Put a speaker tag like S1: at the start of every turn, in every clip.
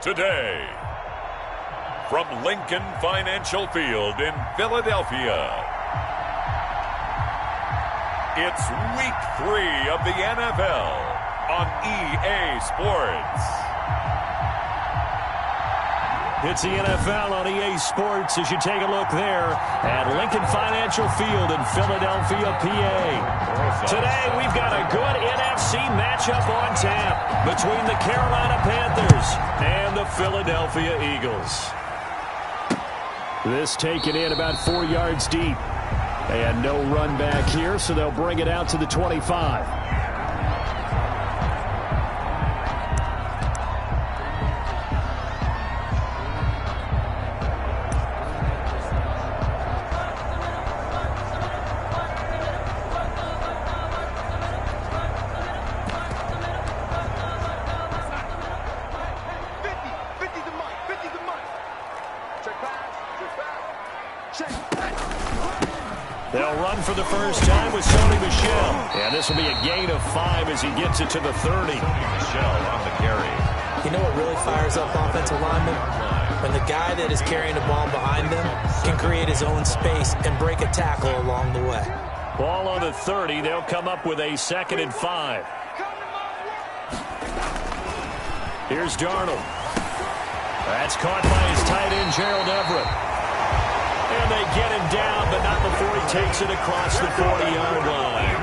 S1: Today, from Lincoln Financial Field in Philadelphia, it's Week 3 of the NFL on EA Sports.
S2: It's the NFL on EA Sports as you take a look there at Lincoln Financial Field in Philadelphia, PA. Today, we've got a good NFC matchup on tap between the Carolina Panthers and the Philadelphia Eagles. This taken in about 4 yards deep. And no run back here, so they'll bring it out to the 25. They'll run for the first time with Sony Michel. And this will be a gain of 5 as he gets it to the 30.
S1: Michel on the carry.
S3: You know what really fires up offensive linemen? When the guy that is carrying the ball behind them can create his own space and break a tackle along the way.
S2: Ball on the 30. They'll come up with a 2nd and 5. Here's Darnold. That's caught by his tight end, Gerald Everett. And they get him down, but not before he takes it across the 40-yard line.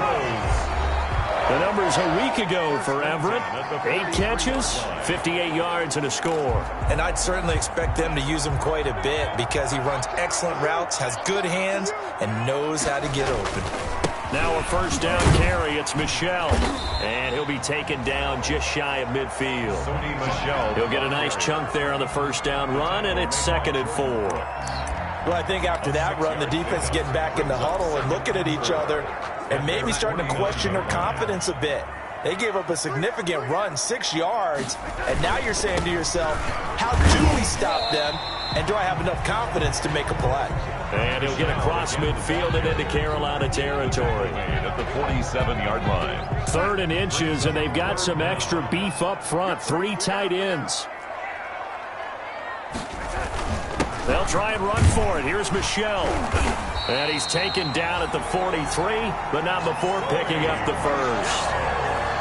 S2: The numbers a week ago for Everett. 8 catches, 58 yards, and a score.
S3: And I'd certainly expect them to use him quite a bit because he runs excellent routes, has good hands, and knows how to get open.
S2: Now a first down carry. It's Michel. And he'll be taken down just shy of midfield.
S1: Sony Michel.
S2: He'll get a nice chunk there on the first down run, and it's 2nd and 4.
S3: Well, I think after that run, the defense is getting back in the huddle and looking at each other and maybe starting to question their confidence a bit. They gave up a significant run, 6 yards, and now you're saying to yourself, how do we stop them, and do I have enough confidence to make a play?
S2: And he'll get across midfield and into Carolina territory.
S1: At the 47-yard line.
S2: 3rd and inches, and they've got some extra beef up front. 3 tight ends. They'll try and run for it. Here's Michel. And he's taken down at the 43, but not before picking up the first.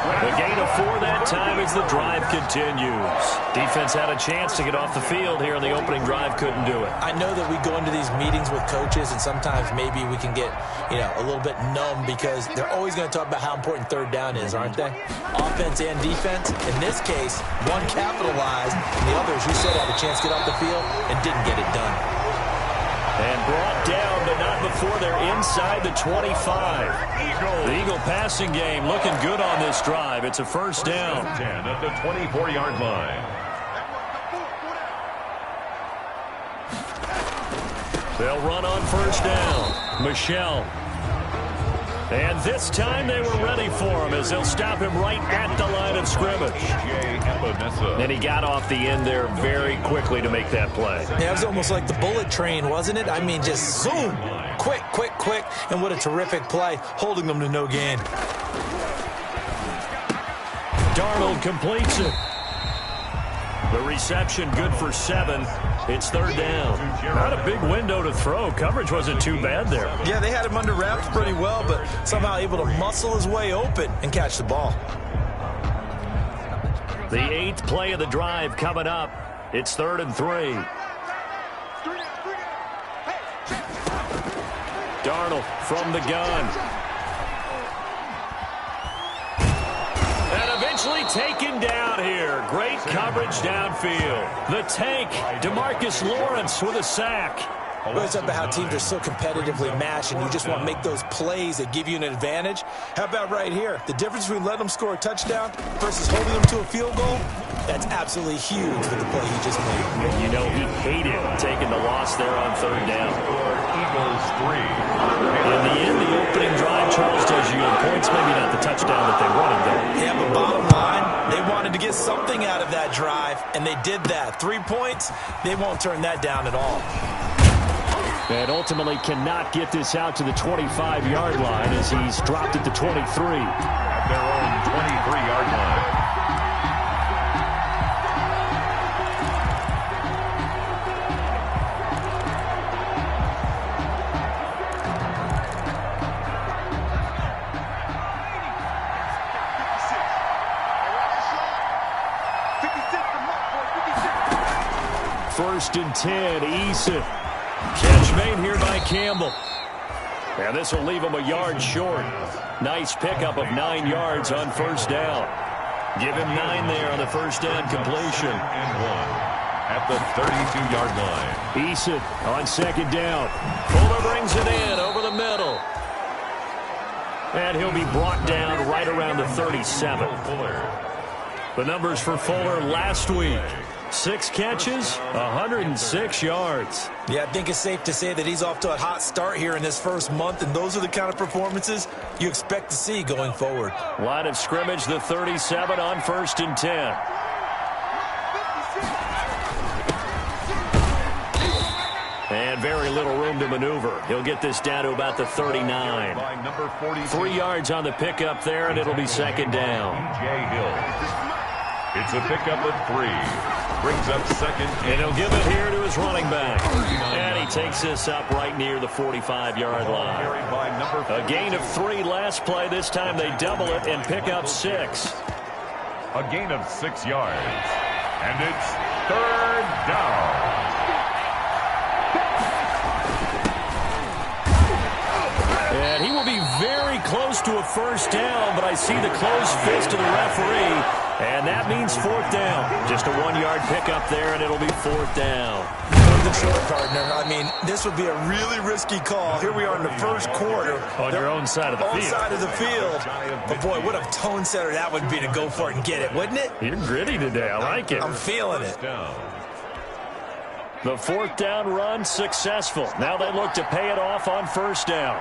S2: The gain of 4 that time as the drive continues. Defense had a chance to get off the field here in the opening drive, couldn't do it.
S3: I know that we go into these meetings with coaches, and sometimes maybe we can get, a little bit numb because they're always going to talk about how important 3rd down is, aren't they? Offense and defense. In this case, one capitalized, and the other, as you said, had a chance to get off the field and didn't get it done.
S2: And brought down, but not before they're inside the 25. The Eagle passing game looking good on this drive. It's a first down.
S1: 10 at the 24-yard line.
S2: They'll run on first down. Michel. And this time they were ready for him as they'll stop him right at the line of scrimmage. And he got off the end there very quickly to make that play.
S3: Yeah, it was almost like the bullet train, wasn't it? I mean, just zoom. Quick, quick, quick. And what a terrific play, holding them to no gain.
S2: Darnold completes it. The reception good for 7. It's 3rd down. Not a big window to throw. Coverage wasn't too bad there.
S3: Yeah, they had him under wraps pretty well, but somehow able to muscle his way open and catch the ball.
S2: The 8th play of the drive coming up. It's 3rd and 3. Darnold from the gun. And eventually taken down here. Great coverage downfield. The tank, DeMarcus Lawrence with a sack.
S3: Well, it's about how teams are so competitively matched, and you just want to make those plays that give you an advantage. How about right here? The difference between letting them score a touchdown versus holding them to a field goal, that's absolutely huge with the play he just made.
S2: You know, he hated taking the loss there on 3rd down.
S1: Eagles 3.
S2: In the end, the opening drive, Charles does you points, maybe not the touchdown that they wanted, though.
S3: Yeah, but bottom line, they wanted to get something out of that drive, and they did that. 3 points, they won't turn that down at all.
S2: And ultimately cannot get this out to the 25-yard line as he's dropped at the 23.
S1: At their own 23-yard line.
S2: 1st and 10. Eason. Catch made here by Campbell. And this will leave him a yard short. Nice pickup of 9 yards on 1st down. Give him 9 there on the 1st down completion.
S1: And 1 at the 32-yard line.
S2: Eason on 2nd down. Fuller brings it in over the middle. And he'll be brought down right around the 37. The numbers for Fuller last week. 6 catches, 106 yards.
S3: Yeah, I think it's safe to say that he's off to a hot start here in this first month, and those are the kind of performances you expect to see going forward.
S2: Line of scrimmage, the 37 on 1st and 10. And very little room to maneuver. He'll get this down to about the 39. 3 yards on the pickup there, and it'll be 2nd down.
S1: It's a pickup of 3. Brings up 2nd.
S2: And he'll give it here to his running back. And he takes this up right near the 45-yard line. A gain of 3 last play. This time they double it and pick up 6.
S1: A gain of 6 yards. And it's 3rd down.
S2: And he will be very close to a 1st down, but I see the closed fist of the referee, and that means 4th down. Just a 1-yard pickup there, and it'll be 4th down.
S3: The short, partner. I mean, this would be a really risky call. Here we are in the 1st quarter.
S2: On your own side of the field.
S3: Own side of the field. But, boy, what a tone setter that would be to go for it and get it, wouldn't it?
S2: You're gritty today. I like it.
S3: I'm feeling it.
S2: The 4th down run successful. Now they look to pay it off on 1st down.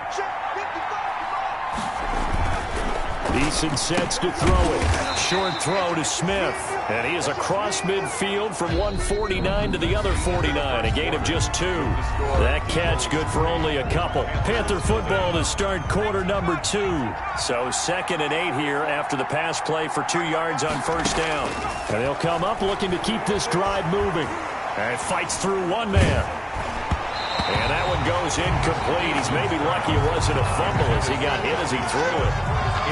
S2: Eason sets to throw it. Short throw to Smith. And he is across midfield from 149 to the other 49. A gain of just 2. That catch good for only a couple. Panther football to start quarter number 2. So 2nd and 8 here after the pass play for 2 yards on 1st down. And they'll come up looking to keep this drive moving. And fights through one man. And that one goes incomplete. He's maybe lucky it wasn't a fumble as he got hit as he threw it.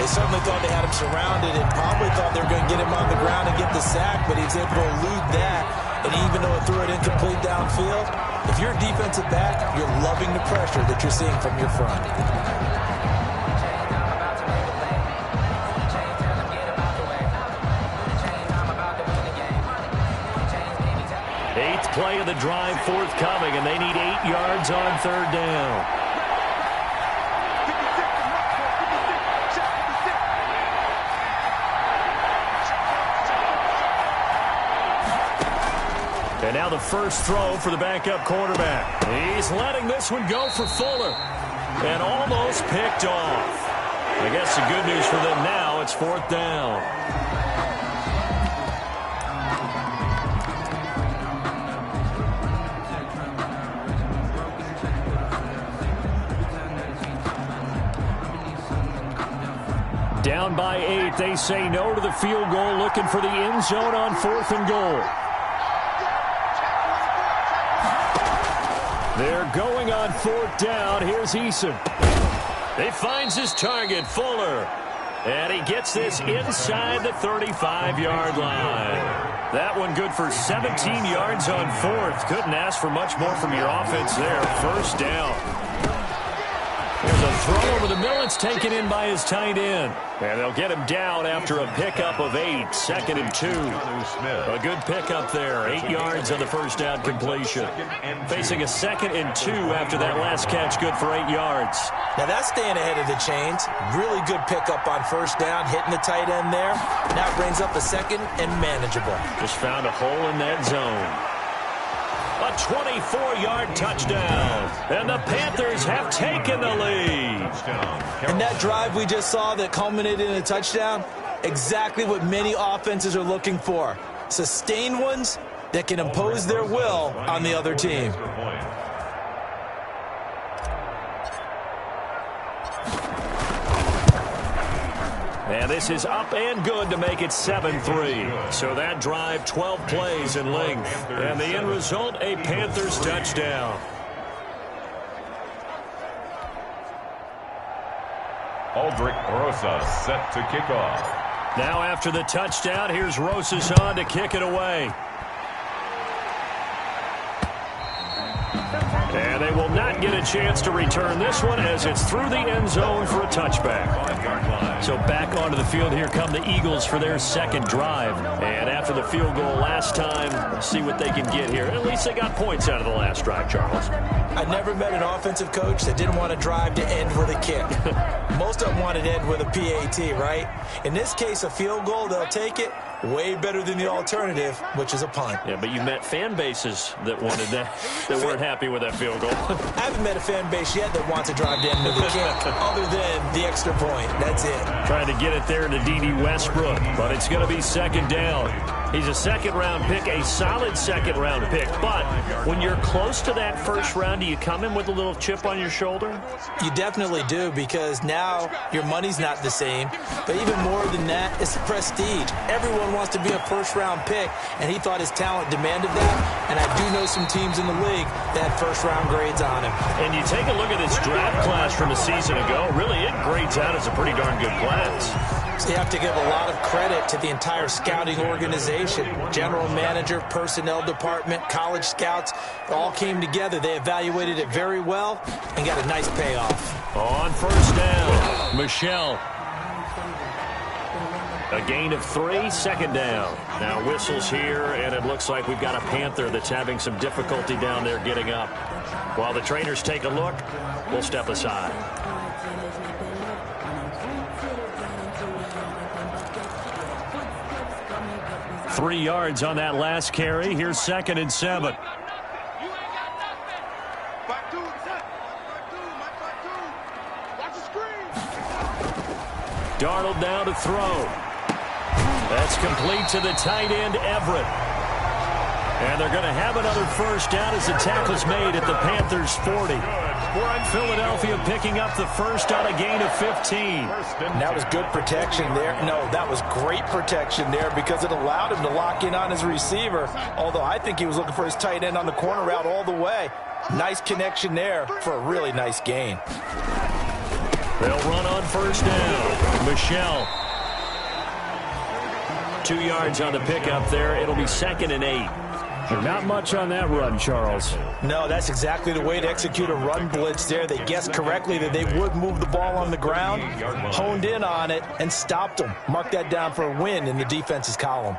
S3: They certainly thought they had him surrounded and probably thought they were going to get him on the ground and get the sack, but he was able to elude that. And even though it threw it incomplete downfield, if you're a defensive back, you're loving the pressure that you're seeing from your front.
S2: 8th play of the drive forthcoming, and they need 8 yards on 3rd down. And now the first throw for the backup quarterback. He's letting this one go for Fuller. And almost picked off. I guess the good news for them now, it's 4th down. Down by 8, they say no to the field goal, looking for the end zone on 4th and goal. They're going on 4th down. Here's Eason. He finds his target, Fuller. And he gets this inside the 35-yard line. That one good for 17 yards on 4th. Couldn't ask for much more from your offense there. 1st down. There's a throw over the middle. It's taken in by his tight end. And they'll get him down after a pickup of 8. 2nd and 2. A good pickup there. 8 yards on the 1st down completion. Facing a 2nd and 2 after that last catch. Good for 8 yards.
S3: Now that's staying ahead of the chains. Really good pickup on 1st down. Hitting the tight end there. Now brings up a 2nd and manageable.
S2: Just found a hole in that zone. A 24-yard touchdown. And the Panthers have taken the lead.
S3: And that drive we just saw that culminated in a touchdown, exactly what many offenses are looking for. Sustained ones that can impose their will on the other team.
S2: And this is up and good to make it 7-3. So that drive, 12 plays in length. And the end result, a Panthers touchdown.
S1: Aldrick Rosas set to kick off.
S2: Now after the touchdown, here's Rosas on to kick it away. And they will not get a chance to return this one as it's through the end zone for a touchback. So back onto the field here come the Eagles for their second drive. And after the field goal last time, let's see what they can get here. At least they got points out of the last drive, Charles.
S3: I never met an offensive coach that didn't want to drive to end with a kick. Most of them wanted to end with a PAT, right? In this case, a field goal, they'll take it. Way better than the alternative, which is a punt.
S2: Yeah, but you met fan bases that wanted that, that weren't happy with that field goal.
S3: I haven't met a fan base yet that wants to drive to end with a kick, other than the extra point. That's it.
S2: Trying to get it there to D.D. Westbrook, but it's going to be second down. He's a second-round pick, a solid second-round pick. But when you're close to that first round, do you come in with a little chip on your shoulder?
S3: You definitely do, because now your money's not the same. But even more than that, it's prestige. Everyone wants to be a first-round pick, and he thought his talent demanded that. And I do know some teams in the league that had first-round grades on him.
S2: And you take a look at this draft class from a season ago, really it grades out as a pretty darn good class.
S3: So you have to give a lot of credit to the entire scouting organization. General manager, personnel department, college scouts, all came together. They evaluated it very well and got a nice payoff.
S2: On first down, Michelle. A gain of 3, second down. Now whistles here, and it looks like we've got a Panther that's having some difficulty down there getting up. While the trainers take a look, we'll step aside. Three yards on that last carry. Here's 2nd and 7. Darnold down to throw. That's complete to the tight end, Everett. And they're going to have another first down as the tackle's made at the Panthers' 40. Philadelphia picking up the first on a gain of 15.
S3: And that was good protection there. No, that was great protection there because it allowed him to lock in on his receiver. Although I think he was looking for his tight end on the corner route all the way. Nice connection there for a really nice gain.
S2: They'll run on first down. Michelle. 2 yards on the pickup there. It'll be 2nd and 8. Not much on that run, Charles.
S3: No, that's exactly the way to execute a run blitz there. They guessed correctly that they would move the ball on the ground, honed in on it, and stopped them. Mark that down for a win in the defense's column.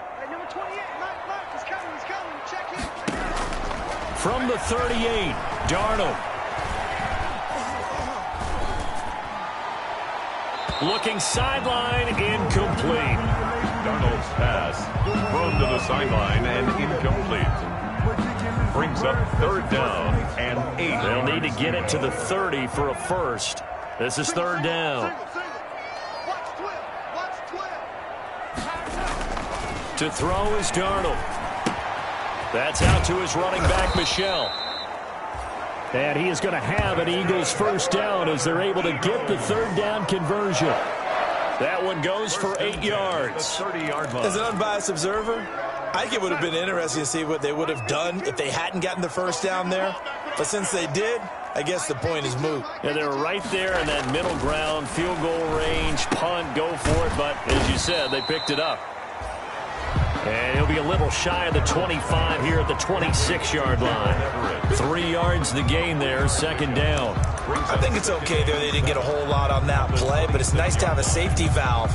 S2: From the 38, Darnold. Looking sideline, incomplete.
S1: Darnold's pass thrown to the sideline and incomplete. Brings up 3rd down and 8.
S2: They'll need to get it to the 30 for a first. This is 3rd down. To throw is Darnold. That's out to his running back, Michelle. And he is going to have an Eagles first down as they're able to get the 3rd down conversion. That one goes for 8 yards.
S3: As an unbiased observer, I think it would have been interesting to see what they would have done if they hadn't gotten the first down there. But since they did, I guess the point is moot.
S2: Yeah, they were right there in that middle ground, field goal range, punt, go for it. But as you said, they picked it up. And he'll be a little shy of the 25 here at the 26-yard line. 3 yards the gain there, 2nd down.
S3: I think it's okay there. They didn't get a whole lot on that play, but it's nice to have a safety valve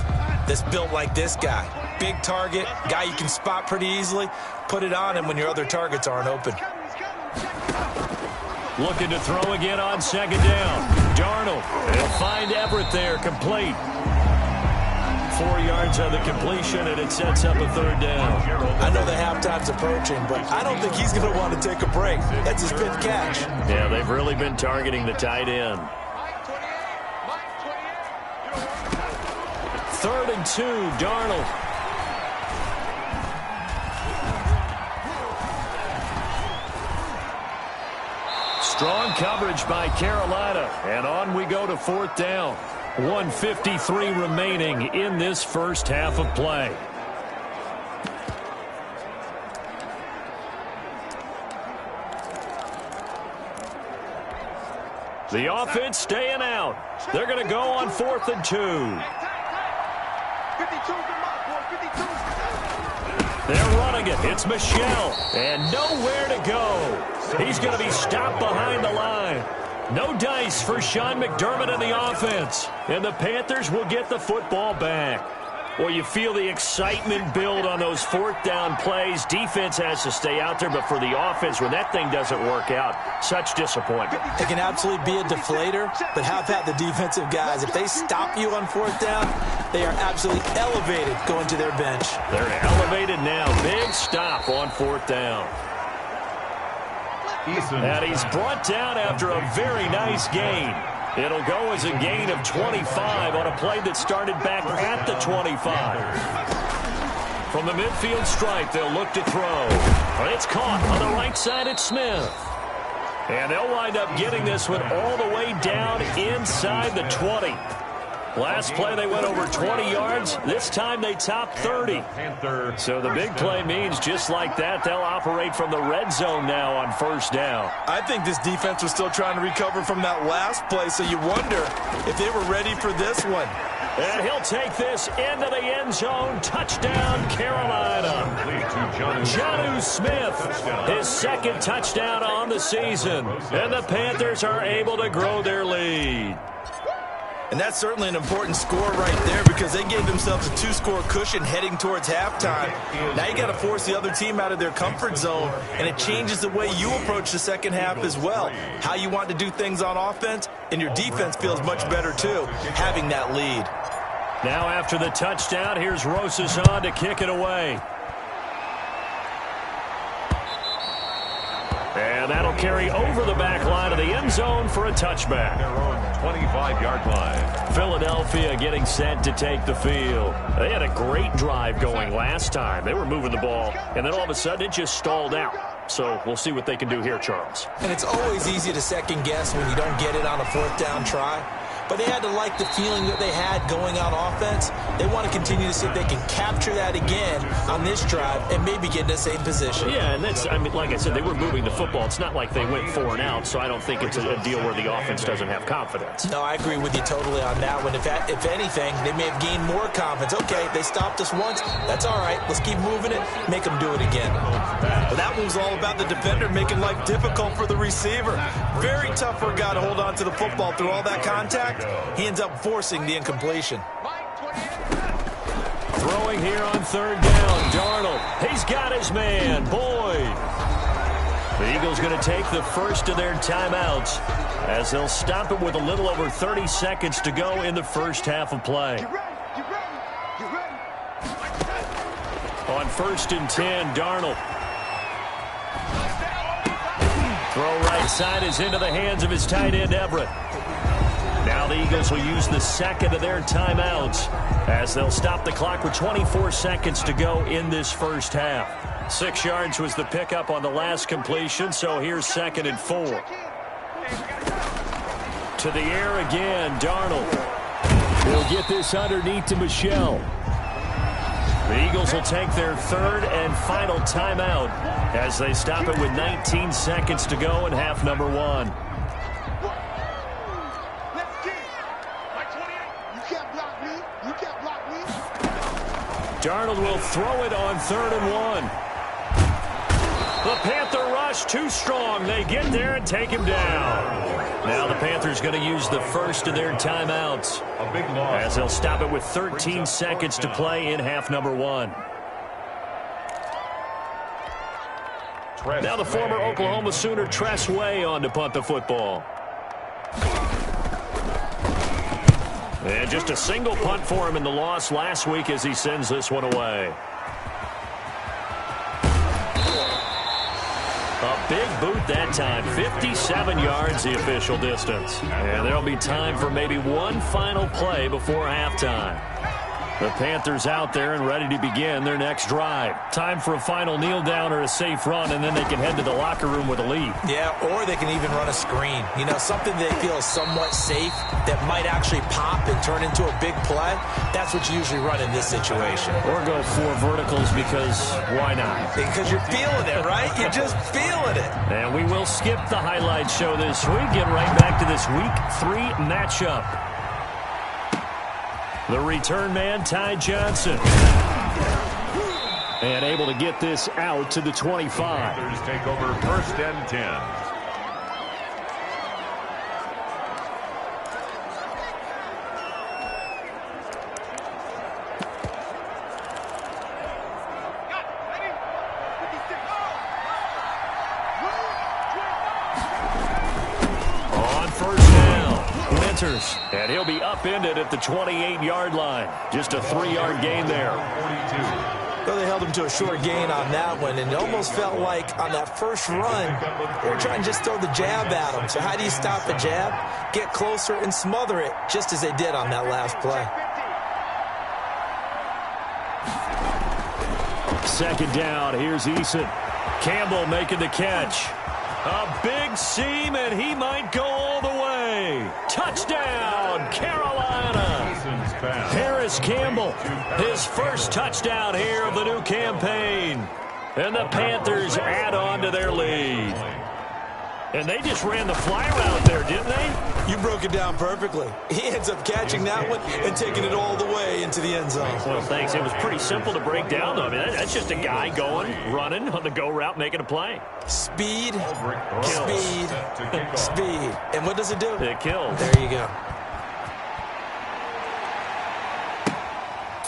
S3: that's built like this guy. Big target, guy you can spot pretty easily. Put it on him when your other targets aren't open.
S2: Looking to throw again on 2nd down. Darnold. They'll find Everett there, complete. 4 yards on the completion, and it sets up a 3rd down.
S3: I know the halftime's approaching, but I don't think he's going to want to take a break. That's his 5th catch.
S2: Yeah, they've really been targeting the tight end. 3rd and 2, Darnold. Strong coverage by Carolina, and on we go to 4th down. 1:53 remaining in this first half of play. The offense staying out. They're going to go on 4th and 2. They're running it. It's Michelle. And nowhere to go. He's going to be stopped behind the line. No dice for Sean McDermott and the offense. And the Panthers will get the football back. Well, you feel the excitement build on those fourth down plays. Defense has to stay out there, but for the offense, when that thing doesn't work out, such disappointment.
S3: It can absolutely be a deflator, but how about the defensive guys? If they stop you on fourth down, they are absolutely elevated going to their bench.
S2: They're elevated now. Big stop on fourth down. And he's brought down after a very nice gain. It'll go as a gain of 25 on a play that started back at the 25. From the midfield stripe, they'll look to throw. But it's caught on the right side at Smith. And they'll wind up getting this one all the way down inside the 20. Last play, they went over 20 yards. This time, they topped 30. So the big play means just like that, they'll operate from the red zone now on first down.
S3: I think this defense was still trying to recover from that last play, so you wonder if they were ready for this one.
S2: And he'll take this into the end zone. Touchdown, Carolina. Jonnu Smith, his second touchdown on the season. And the Panthers are able to grow their lead.
S3: And that's certainly an important score right there because they gave themselves a 2-score cushion heading towards halftime. Now you got to force the other team out of their comfort zone, and it changes the way you approach the second half as well. How you want to do things on offense, and your defense feels much better too, having that lead.
S2: Now after the touchdown, here's Rosas on to kick it away. And that'll carry over the back line of the end zone for a touchback.
S1: Their own 25-yard line.
S2: Philadelphia getting set to take the field. They had a great drive going last time. They were moving the ball, and then all of a sudden it just stalled out. So we'll see what they can do here, Charles.
S3: And it's always easy to second guess when you don't get it on a fourth down try. But they had to like the feeling that they had going on offense. They want to continue to see if they can capture that again on this drive and maybe get in the same position.
S2: Yeah, and that's, I mean, like I said, they were moving the football. It's not like they went 4 and out, so I don't think it's a deal where the offense doesn't have confidence.
S3: No, I agree with you totally on that one. If anything, they may have gained more confidence. Okay, they stopped us once. That's all right. Let's keep moving it. Make them do it again. Well, that one was all about the defender making life difficult for the receiver. Very tough for a guy to hold on to the football through all that contact. He ends up forcing the incompletion.
S2: Throwing here on third down, Darnold. He's got his man, Boyd. The Eagles going to take the first of their timeouts as they'll stop it with a little over 30 seconds to go in the first half of play. On 1st and 10, Darnold. Throw right side is into the hands of his tight end, Everett. Now the Eagles will use the second of their timeouts as they'll stop the clock with 24 seconds to go in this first half. 6 yards was the pickup on the last completion, so here's 2nd and 4. To the air again, Darnold. He'll get this underneath to Michel. The Eagles will take their third and final timeout as they stop it with 19 seconds to go in half number 1. Darnold will throw it on 3rd and 1. The Panther rush too strong. They get there and take him down. Now the Panthers going to use the first of their timeouts as they'll stop it with 13 seconds to play in half number 1. Now the former Oklahoma Sooner Tress Way on to punt the football. And just a single punt for him in the loss last week as he sends this one away. A big boot that time. 57 yards the official distance. And there'll be time for maybe one final play before halftime. The Panthers out there and ready to begin their next drive. Time for a final kneel down or a safe run, and then they can head to the locker room with a lead.
S3: Yeah, or they can even run a screen. You know, something they feel is somewhat safe that might actually pop and turn into a big play. That's what you usually run in this situation.
S2: Or go 4 verticals because why not?
S3: Because you're feeling it, right? You're just feeling it.
S2: And we will skip the highlight show this week. Get right back to this Week 3 matchup. The return man, Ty Johnson. And able to get this out to the 25.
S1: Panthers take over 1st and 10.
S2: And he'll be upended at the 28-yard line. Just a 3-yard gain there.
S3: Well, they held him to a short gain on that one, and it almost felt like on that first run, they were trying to just throw the jab at him. So how do you stop a jab? Get closer and smother it, just as they did on that last play.
S2: 2nd down, here's Eason. Campbell making the catch. A big seam, and he might go all the way. Touchdown, Carolina. Harris Campbell, his first touchdown here of the new campaign. And the Panthers add on to their lead. And they just ran the fly route there, didn't they?
S3: You broke it down perfectly. He ends up catching that one and taking it all the way into the end zone.
S2: Well, thanks. It was pretty simple to break down, though. I mean, that's just a guy going, running on the go route, making a play.
S3: Speed, speed, speed. And what does it do?
S2: It kills.
S3: There you go.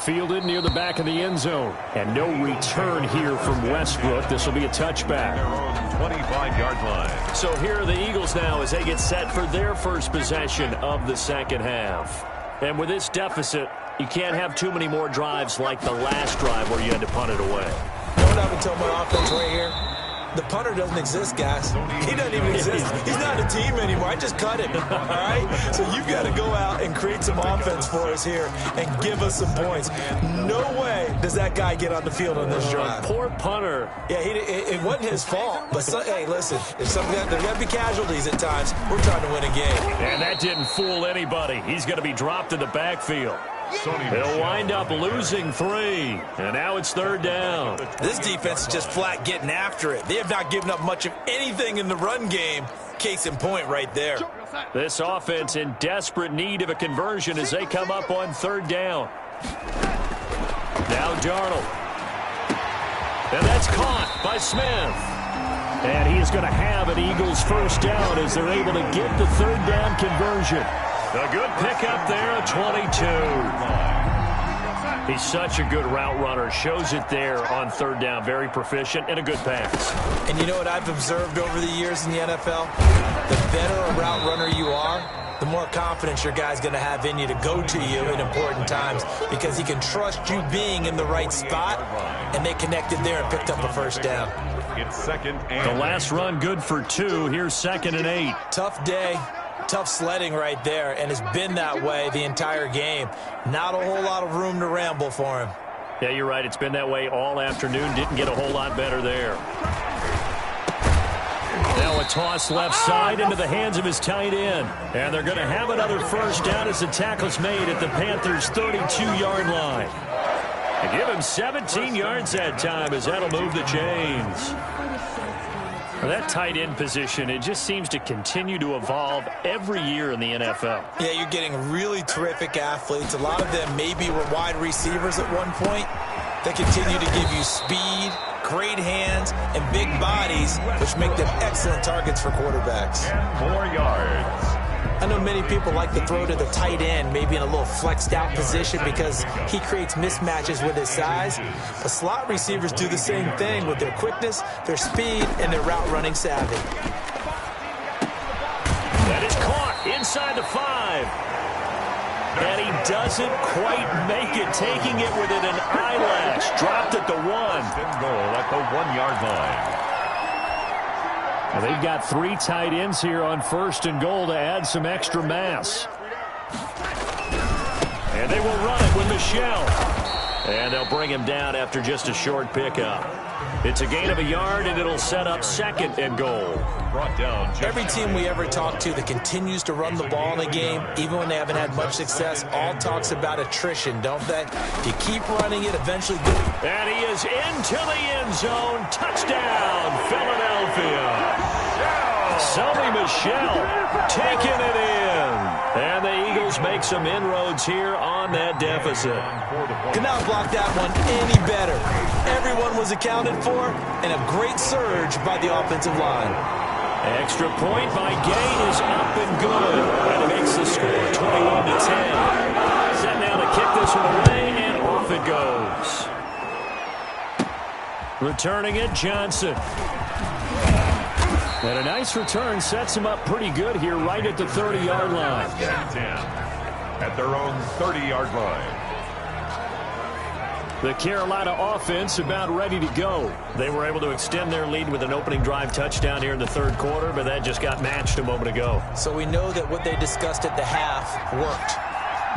S2: Fielded near the back of the end zone. And no return here from Westbrook. This will be a touchback.
S1: 25-yard line.
S2: So here are the Eagles now as they get set for their first possession of the second half. And with this deficit, you can't have too many more drives like the last drive where you had to punt it away.
S3: You know what I would tell my offense right here? The punter doesn't exist, guys. He doesn't even exist. He's not a team anymore. I just cut him, all right? So you've got to go out and create some offense for us here and give us some points. No way does that guy get on the field on this drive.
S2: Poor punter.
S3: Yeah, it wasn't his fault. But, hey, listen, there's got to be casualties at times. We're trying to win a game.
S2: And that didn't fool anybody. He's going to be dropped in the backfield. He'll wind up losing 3. And now it's 3rd down.
S3: This defense is just flat getting after it. They have not given up much of anything in the run game. Case in point right there.
S2: This offense in desperate need of a conversion as they come up on 3rd down. Now Darnold. And that's caught by Smith. And he is going to have an Eagles first down as they're able to get the 3rd down conversion. A good pickup there, a 22. He's such a good route runner. Shows it there on 3rd down. Very proficient and a good pass.
S3: And you know what I've observed over the years in the NFL? The better a route runner you are, the more confidence your guy's going to have in you to go to you in important times because he can trust you being in the right spot, and they connected there and picked up a first down.
S1: It's 2nd and
S2: the last run good for 2. Here's 2nd and 8.
S3: Tough day. Tough sledding right there, and it's been that way the entire game. Not a whole lot of room to ramble for him.
S2: Yeah, you're right. It's been that way all afternoon. Didn't get a whole lot better there. Now a toss left side into the hands of his tight end. And they're going to have another first down as the tackle's made at the Panthers' 32-yard line. And give him 17 yards that time as that'll move the chains. That tight end position, it just seems to continue to evolve every year in the NFL.
S3: Yeah, you're getting really terrific athletes. A lot of them maybe were wide receivers at one point. They continue to give you speed, great hands, and big bodies, which make them excellent targets for quarterbacks.
S1: 4 yards.
S3: I know many people like to throw to the tight end, maybe in a little flexed out position because he creates mismatches with his size. But slot receivers do the same thing with their quickness, their speed, and their route running savvy.
S2: That is caught inside the 5. And he doesn't quite make it, taking it within an eyelash. Dropped at the 1.
S1: Goal at the 1-yard line.
S2: Now they've got 3 tight ends here on 1st and goal to add some extra mass. And they will run it with Michelle. And they'll bring him down after just a short pickup. It's a gain of a yard, and it'll set up 2nd and goal.
S1: Brought down.
S3: Every team we ever talk to that continues to run the ball in a game, even when they haven't had much success, all talks about attrition, don't they? If you keep running it, eventually...
S2: And he is into the end zone. Touchdown, Philadelphia. Sony Michel taking it in. And the Eagles make some inroads here on that deficit.
S3: Could not block that one any better. Everyone was accounted for, and a great surge by the offensive line.
S2: Extra point by Gain is up and good. And it makes the score 21-10. Set now to kick this one away, and off it goes. Returning it, Johnson. And a nice return sets him up pretty good here right at the 30-yard line.
S1: 10 at their own 30-yard line.
S2: The Carolina offense about ready to go. They were able to extend their lead with an opening drive touchdown here in the third quarter, but that just got matched a moment ago.
S3: So we know that what they discussed at the half worked.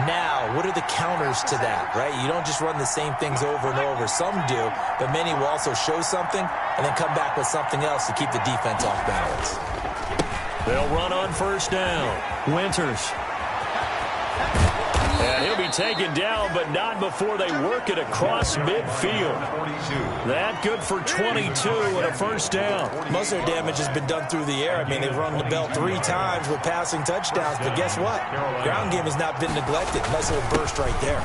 S3: Now, what are the counters to that, right? You don't just run the same things over and over. Some do, but many will also show something and then come back with something else to keep the defense off balance.
S2: They'll run on first down. Winters. And he'll be taken down, but not before they work it across midfield. That good for 22 and a first down.
S3: Most of their damage has been done through the air. I mean, they've rung the bell 3 times with passing touchdowns, but guess what? Ground game has not been neglected. Nice little burst right there.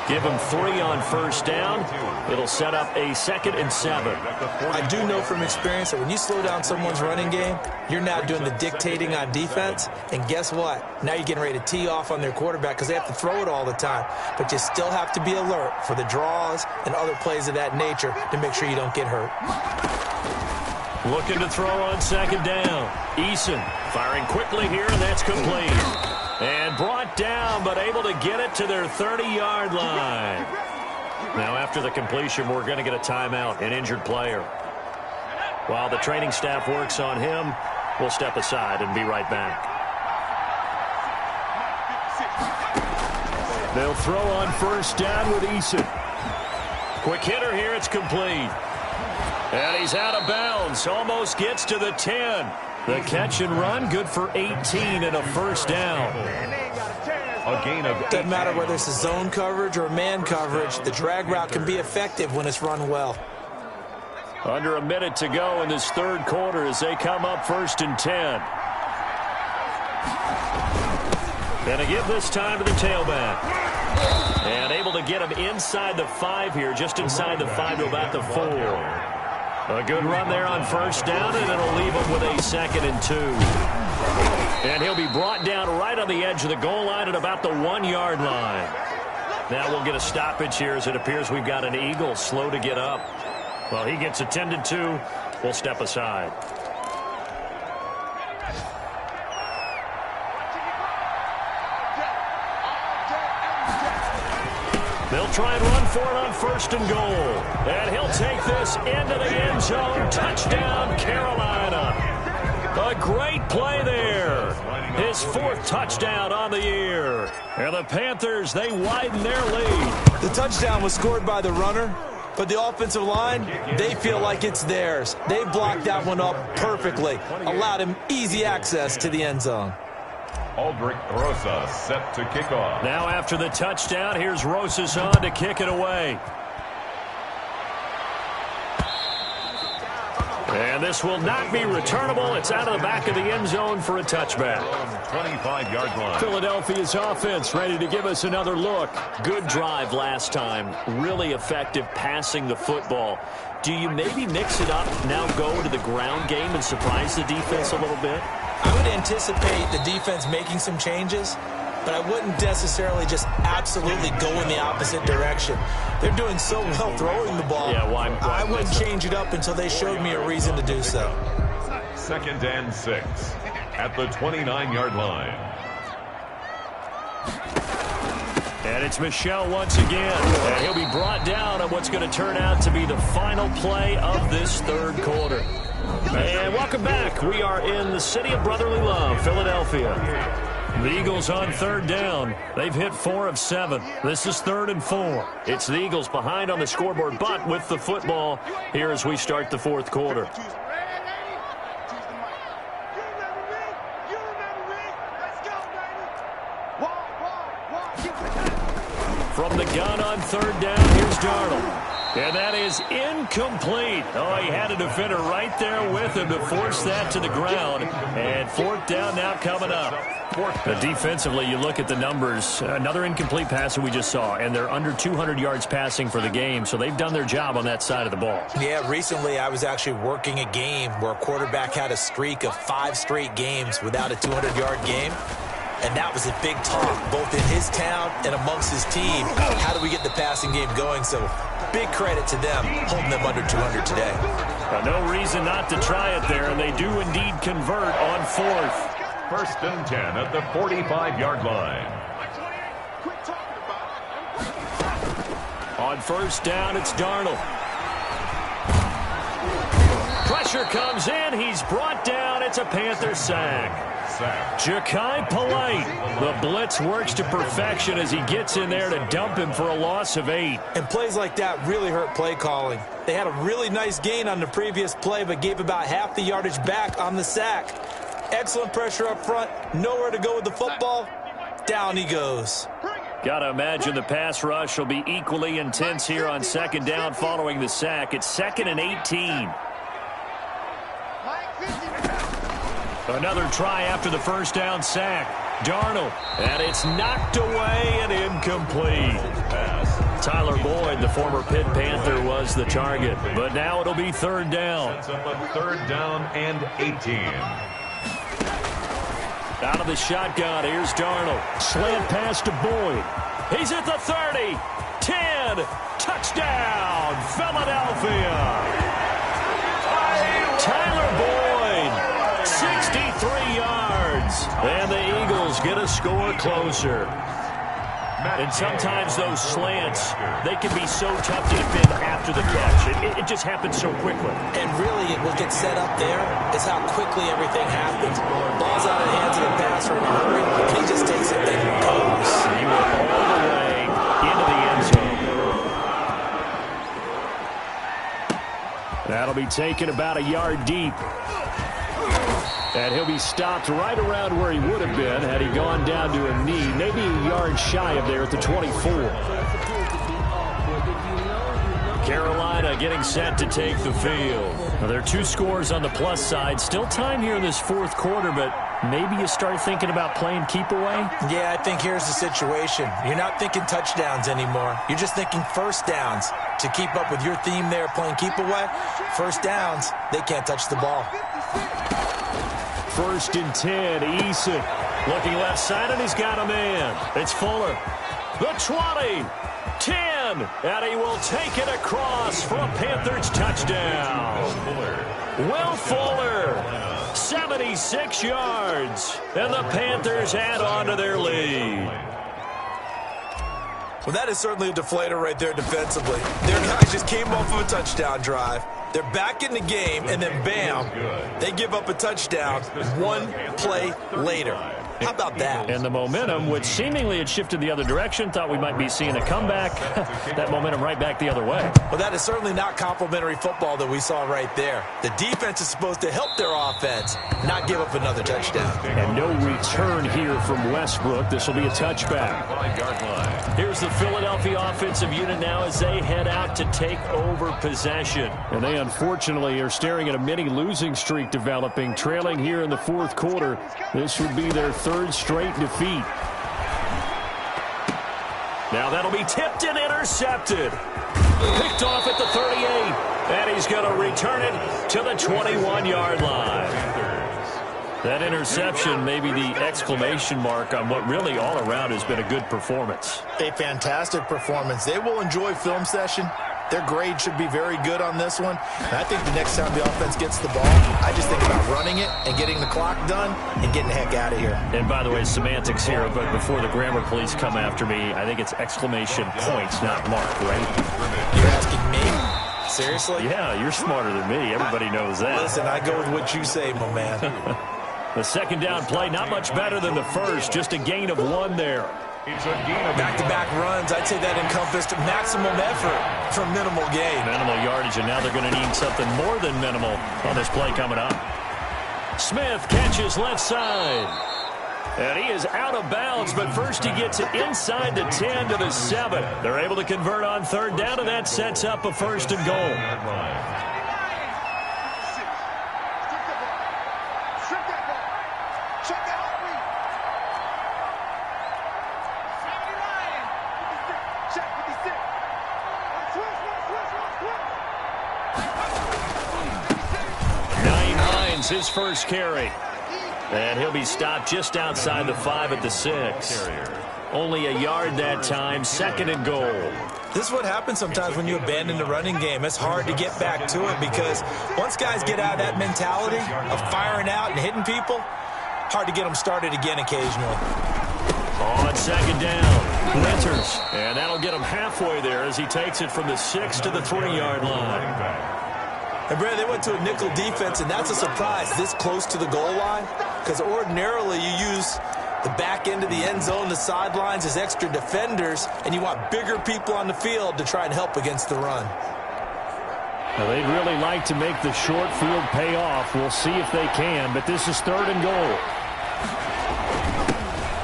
S2: Give him 3 on first down. It'll set up a 2nd and 7.
S3: I do know from experience that when you slow down someone's running game, you're now doing the dictating on defense. And guess what? Now you're getting ready to tee off on their quarterback because they have to throw it all the time. But you still have to be alert for the draws and other plays of that nature to make sure you don't get hurt.
S2: Looking to throw on 2nd down. Eason firing quickly here, and that's complete. And brought down, but able to get it to their 30-yard line. Now, after the completion, we're going to get a timeout, an injured player. While the training staff works on him, we'll step aside and be right back. They'll throw on first down with Eason. Quick hitter here, it's complete. And he's out of bounds, almost gets to the 10. The catch and run, good for 18 and a first down.
S1: A gain of 8.
S3: Doesn't matter whether it's a zone coverage or man coverage, the drag route can be effective when it's run well.
S2: Under a minute to go in this third quarter as they come up 1st and 10. And to give this time to the tailback. And able to get him inside the 5 here, just inside the 5 to about the 4. A good run there on first down, and it'll leave him with a 2nd and 2. And he'll be brought down right on the edge of the goal line at about the 1-yard line. Now we'll get a stoppage here as it appears we've got an Eagle slow to get up. Well, he gets attended to. We'll step aside. They'll try and run for it on 1st and goal. And he'll take this into the end zone. Touchdown, Carolina. A great play there. His 4th touchdown on the year. And the Panthers, they widen their lead.
S3: The touchdown was scored by the runner, but the offensive line, they feel like it's theirs. They blocked that one up perfectly. Allowed him easy access to the end zone.
S1: Aldrich Rosas set to kick off.
S2: Now after the touchdown, here's Rosas on to kick it away. And this will not be returnable. It's out of the back of the end zone for a touchback.
S1: 25-yard line.
S2: Philadelphia's offense ready to give us another look. Good drive last time. Really effective passing the football. Do you maybe mix it up, now go to the ground game and surprise the defense a little bit?
S3: I would anticipate the defense making some changes, but I wouldn't necessarily just absolutely go in the opposite direction. They're doing so well throwing the ball.
S2: Yeah, why
S3: I wouldn't change it up until they showed me a reason to do so.
S1: 2nd and 6 at the 29-yard line.
S2: And it's Michel once again. And he'll be brought down on what's going to turn out to be the final play of this third quarter. And welcome back. We are in the city of brotherly love, Philadelphia. The Eagles on 3rd down. They've hit 4 of 7. This is 3rd and 4. It's the Eagles behind on the scoreboard, but with the football here as we start the 4th quarter. From the gun on 3rd down, here's Darnold. And that is incomplete. Oh, he had a defender right there with him to force that to the ground. And fourth down now coming up. Defensively, you look at the numbers. Another incomplete pass that we just saw, and they're under 200 yards passing for the game, so they've done their job on that side of the ball.
S3: Yeah, recently I was actually working a game where a quarterback had a streak of 5 straight games without a 200-yard game. And that was a big talk, both in his town and amongst his team. How do we get the passing game going? So big credit to them, holding them under 200 today.
S2: No reason not to try it there, and they do indeed convert on fourth.
S1: First and 10 at the 45-yard line.
S2: On first down, it's Darnold. Pressure comes in. He's brought down. It's a Panther sack. Ja'Kai Polite. The blitz works to perfection as he gets in there to dump him for a loss of 8.
S3: And plays like that really hurt play calling. They had a really nice gain on the previous play, but gave about half the yardage back on the sack. Excellent pressure up front. Nowhere to go with the football. Down he goes.
S2: Got to imagine the pass rush will be equally intense here on second down following the sack. It's 2nd and 18. Another try after the first down sack. Darnold, and it's knocked away and incomplete. Tyler Boyd, the former Pitt Panther, was the target, but now it'll be third down.
S1: Sets up a third down and 18.
S2: Out of the shotgun, here's Darnold. Slant pass to Boyd. He's at the 30, 10, touchdown, Philadelphia. Tyler Boyd, 63 yards, and the Eagles get a score closer. And sometimes those slants, they can be so tough to defend after the catch. It just happens so quickly.
S3: And really, what gets set up there is how quickly everything happens. Ball's out of the hands of the passer in a hurry. He just takes it and goes.
S2: He went all the way into the end zone. That'll be taken about a yard deep. And he'll be stopped right around where he would have been had he gone down to a knee, maybe a yard shy of there at the 24. Carolina getting set to take the field. Now, there are 2 scores on the plus side. Still time here in this fourth quarter, but maybe you start thinking about playing keep away?
S3: Yeah, I think here's the situation. You're not thinking touchdowns anymore. You're just thinking first downs. To keep up with your theme there, playing keep away, first downs, they can't touch the ball.
S2: First and 10, Eason looking left side, and he's got a man. It's Fuller. The 20, 10, and he will take it across for a Panthers touchdown. Will Fuller, 76 yards, and the Panthers add on to their lead.
S3: Well, that is certainly a deflator right there defensively. Their guys just came off of a touchdown drive. They're back in the game, and then bam, they give up a touchdown 1 play later. How about that?
S2: And the momentum, which seemingly had shifted the other direction, thought we might be seeing a comeback. That momentum right back the other way.
S3: Well, that is certainly not complimentary football that we saw right there. The defense is supposed to help their offense, not give up another touchdown.
S2: And no return here from Westbrook. This will be a touchback. Here's the Philadelphia offensive unit now as they head out to take over possession. And they unfortunately are staring at a mini losing streak developing, trailing here in the fourth quarter. This would be their 3rd straight defeat. Now that'll be tipped and intercepted. Picked off at the 38. And he's going to return it to the 21-yard line. That interception may be the exclamation mark on what really all around has been a good performance.
S3: A fantastic performance. They will enjoy film session. Their grade should be very good on this one. And I think the next time the offense gets the ball, I just think about running it and getting the clock done and getting the heck out of here.
S2: And by the way, semantics here, but before the grammar police come after me, I think it's exclamation points, not mark, right?
S3: You're asking me? Seriously?
S2: Yeah, you're smarter than me. Everybody knows that.
S3: Listen, I go with what you say, my man.
S2: The second down play, not much better than the first, just a gain of 1 there.
S3: Back-to-back runs, I'd say that encompassed maximum effort for minimal gain.
S2: Minimal yardage, and now they're going to need something more than minimal on this play coming up. Smith catches left side. And he is out of bounds, but first he gets it inside the 10 to the 7. They're able to convert on third down, and that sets up a first and goal. His first carry. And he'll be stopped just outside the 5 at the 6. Only a yard that time, second and goal.
S3: This is what happens sometimes when you abandon the running game. It's hard to get back to it because once guys get out of that mentality of firing out and hitting people, hard to get them started again occasionally.
S2: On second down, Winters. And that'll get him halfway there as he takes it from the 6 to the 3-yard line.
S3: And, Brad, they went to a nickel defense, and that's a surprise this close to the goal line because ordinarily you use the back end of the end zone, the sidelines as extra defenders, and you want bigger people on the field to try and help against the run.
S2: Now, they'd really like to make the short field pay off. We'll see if they can, but this is third and goal.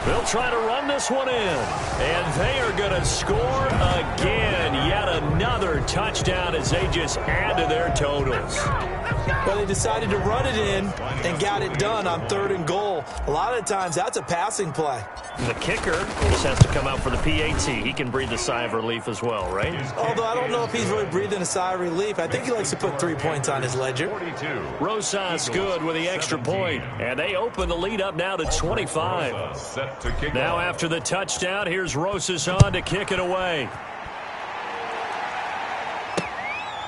S2: They'll try to run this one in, and they are going to score again. Yet another touchdown as they just add to their totals.
S3: Well, they decided to run it in and got it done on third and goal. A lot of times, that's a passing play.
S2: The kicker just has to come out for the PAT. He can breathe a sigh of relief as well, right?
S3: Although I don't know if he's really breathing a sigh of relief. I think he likes to put 3 points on his ledger.
S2: Rosas good with the extra point, and they open the lead up now to 25. Now after the touchdown, here's Rosas on to kick it away.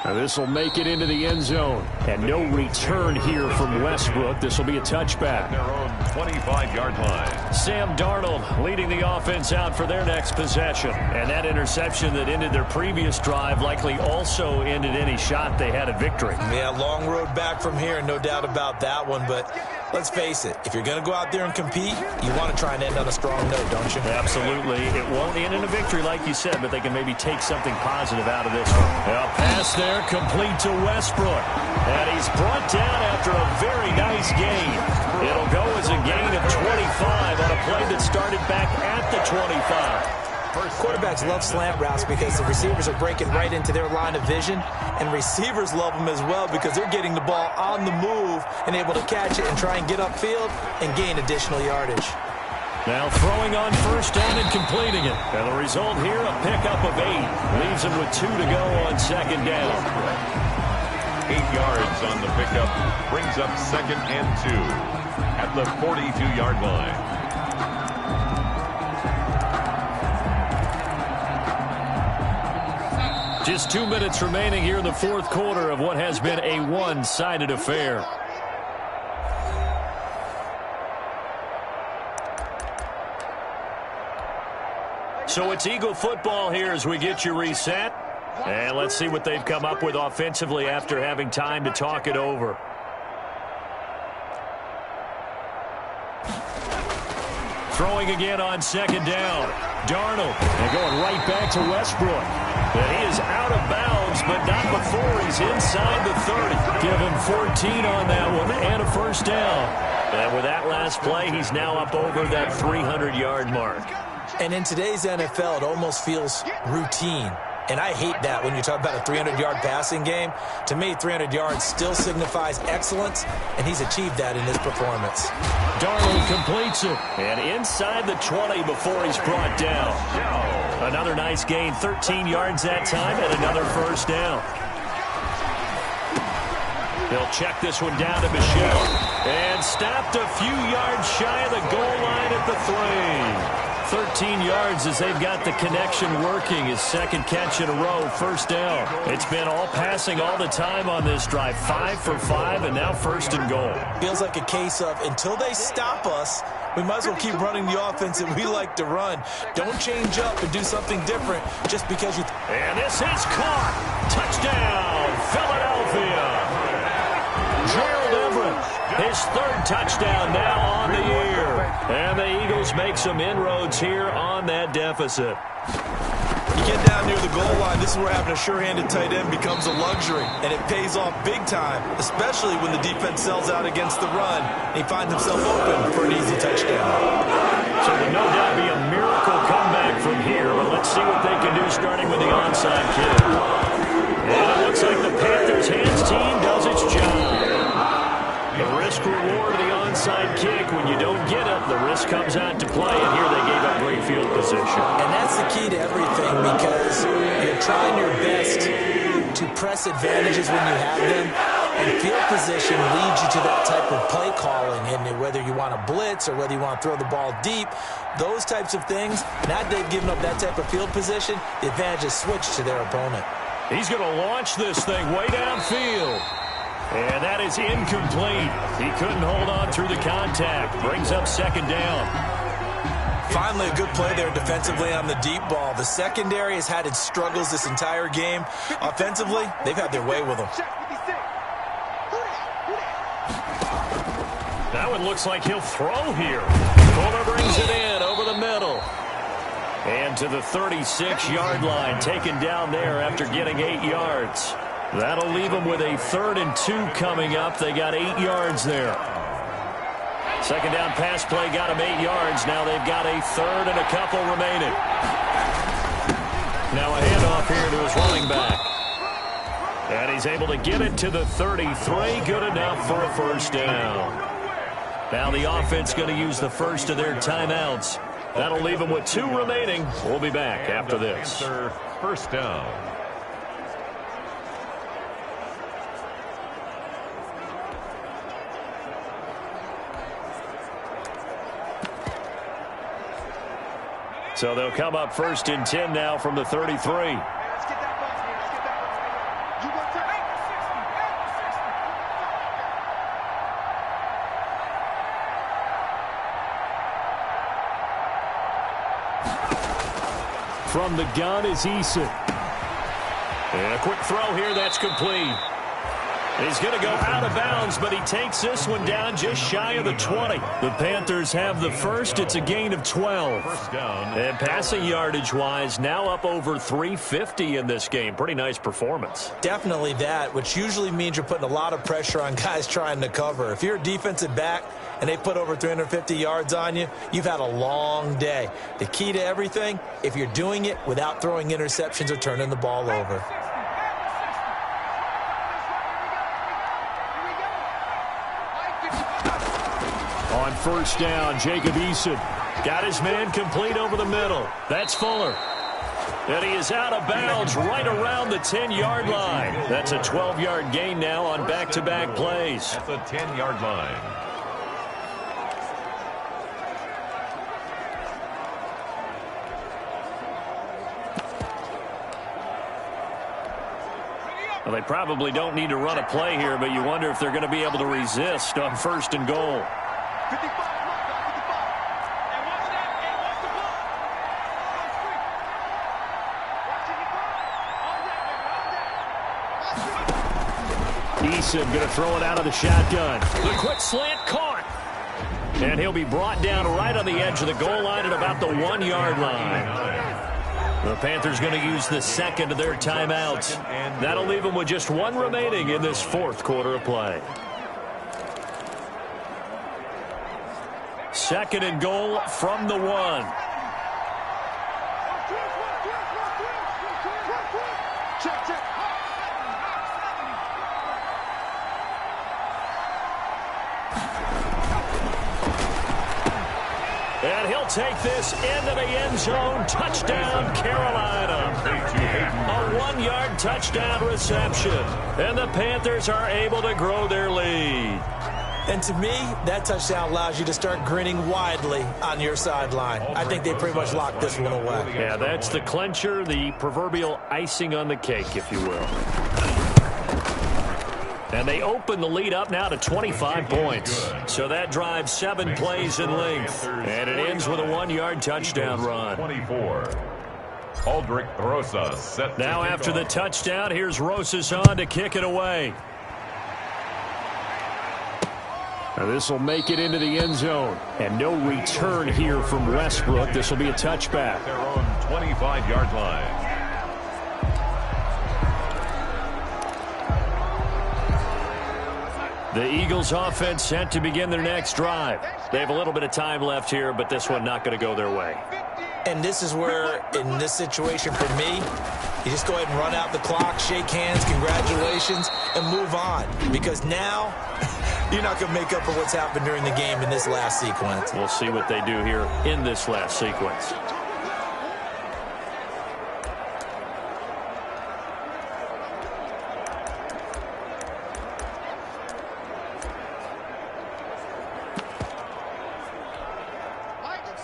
S2: Now this will make it into the end zone. And no return here from Westbrook. This will be a touchback.
S1: Their own 25-yard line.
S2: Sam Darnold leading the offense out for their next possession. And that interception that ended their previous drive likely also ended any shot they had at victory.
S3: Yeah, long road back from here, no doubt about that one. But let's face it, if you're going to go out there and compete, you want to try and end on a strong note, don't you?
S2: Absolutely. It won't end in a victory like you said, but they can maybe take something positive out of this one. Now pass there. Complete to Westbrook. And he's brought down after a very nice gain. It'll go as a gain of 25 on a play that started back at the 25.
S3: Quarterbacks love slant routes because the receivers are breaking right into their line of vision, and receivers love them as well because they're getting the ball on the move and able to catch it and try and get upfield and gain additional yardage.
S2: Now throwing on first down and completing it. And the result here, a pickup of 8. Leaves him with 2 to go on second down.
S1: 8 yards on the pickup. Brings up second and 2 at the 42-yard line.
S2: Just 2 minutes remaining here in the fourth quarter of what has been a one-sided affair. So it's Eagle football here as we get you reset. And let's see what they've come up with offensively after having time to talk it over. Throwing again on second down. Darnold. And going right back to Westbrook. And he is out of bounds, but not before he's inside the 30. Give him 14 on that one and a first down. And with that last play, he's now up over that 300-yard mark.
S3: And in today's NFL, it almost feels routine. And I hate that when you talk about a 300-yard passing game. To me, 300 yards still signifies excellence, and he's achieved that in his performance.
S2: Darnold completes it. And inside the 20 before he's brought down. Another nice gain, 13 yards that time, and another first down. They'll check this one down to Michelle. And stopped a few yards shy of the goal line at the 3. 13 yards as they've got the connection working. His second catch in a row, first down. It's been all passing all the time on this drive. 5 for 5, and now first and goal.
S3: Feels like a case of until they stop us, we might as well keep running the offense that we like to run. Don't change up and do something different just because you...
S2: And this is caught. Touchdown, Philadelphia. Gerald Everett, his third touchdown now on the year. And the Eagles make some inroads here on that deficit.
S3: You get down near the goal line, this is where having a sure-handed tight end becomes a luxury, and it pays off big time, especially when the defense sells out against the run, and he finds himself open for an easy touchdown.
S2: So there no doubt be a miracle comeback from here, but let's see what they can do starting with the onside kick. And it looks like the Panthers' hands team does its job. The risk-reward of the onside kick, when you don't get it, the risk comes out to play, and here they gave up great field position.
S3: And that's the key to everything, because you're trying your best to press advantages when you have them, and field position leads you to that type of play calling, and whether you want to blitz or whether you want to throw the ball deep, those types of things, now that they've given up that type of field position, the advantage is switched to their opponent.
S2: He's going to launch this thing way downfield. And that is incomplete. He couldn't hold on through the contact. Brings up second down.
S3: Finally, a good play there defensively on the deep ball. The secondary has had its struggles this entire game. Offensively, they've had their way with them.
S2: Now it looks like he'll throw here. Fuller brings it in over the middle. And to the 36-yard line, taken down there after getting 8 yards. That'll leave them with a 3rd and 2 coming up. They got 8 yards there. Second down pass play got them 8 yards. Now they've got a 3rd and a couple remaining. Now a handoff here to his running back. And he's able to get it to the 33. Good enough for a first down. Now the offense going to use the first of their timeouts. That'll leave them with 2 remaining. We'll be back after this.
S1: First down.
S2: So they'll come up 1st and 10 now from the 33. From the gun is Eason. And a quick throw here, that's complete. He's going to go out of bounds, but he takes this one down just shy of the 20. The Panthers have the first. It's a gain of 12.
S1: First down.
S2: And passing yardage-wise, now up over 350 in this game. Pretty nice performance.
S3: Definitely that, which usually means you're putting a lot of pressure on guys trying to cover. If you're a defensive back and they put over 350 yards on you, you've had a long day. The key to everything, if you're doing it without throwing interceptions or turning the ball over.
S2: On first down, Jacob Eason got his man complete over the middle. That's Fuller. And he is out of bounds right around the 10-yard line. That's a 12-yard gain now on back-to-back plays.
S1: That's a 10-yard line.
S2: Well, they probably don't need to run a play here, but you wonder if they're going to be able to resist on 1st and goal. Eason going to throw it out of the shotgun. The quick slant caught. And he'll be brought down right on the edge of the goal line at about the 1-yard line. The Panthers going to use the second of their timeouts. That'll leave them with just 1 remaining in this 4th quarter of play. 2nd and goal from the 1. And he'll take this into the end zone. Touchdown, Carolina. A 1-yard touchdown reception. And the Panthers are able to grow their lead.
S3: And to me, that touchdown allows you to start grinning widely on your sideline. I think they pretty much locked this one away.
S2: Yeah, that's the clincher, the proverbial icing on the cake, if you will. And they open the lead up now to 25 points. So that drives 7 plays in length. And it ends with a 1-yard touchdown run.
S1: 24. Aldrich Rosas set.
S2: Now after the touchdown, here's Rosas on to kick it away. Now this will make it into the end zone. And no return here from Westbrook. This will be a touchback.
S1: Their own 25-yard line.
S2: The Eagles offense set to begin their next drive. They have a little bit of time left here, but this one not going to go their way.
S3: And this is where, in this situation for me, you just go ahead and run out the clock, shake hands, congratulations, and move on. Because now, you're not going to make up for what's happened during the game in this last sequence.
S2: We'll see what they do here in this last sequence.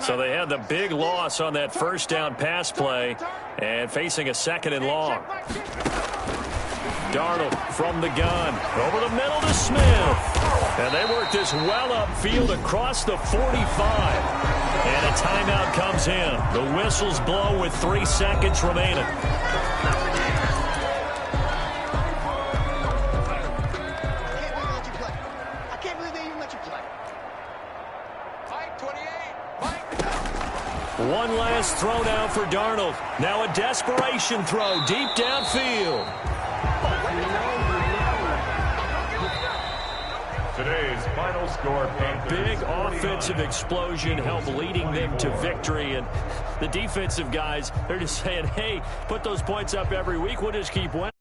S2: So they had the big loss on that first down pass play and facing a 2nd and long. Darnold from the gun. Over the middle to Smith. And they work this well upfield across the 45. And a timeout comes in. The whistles blow with 3 seconds remaining. One last throw now for Darnold. Now a desperation throw deep downfield.
S1: Today's final score.
S2: A big offensive explosion helped leading them to victory. And the defensive guys, they're just saying, hey, put those points up every week. We'll just keep winning.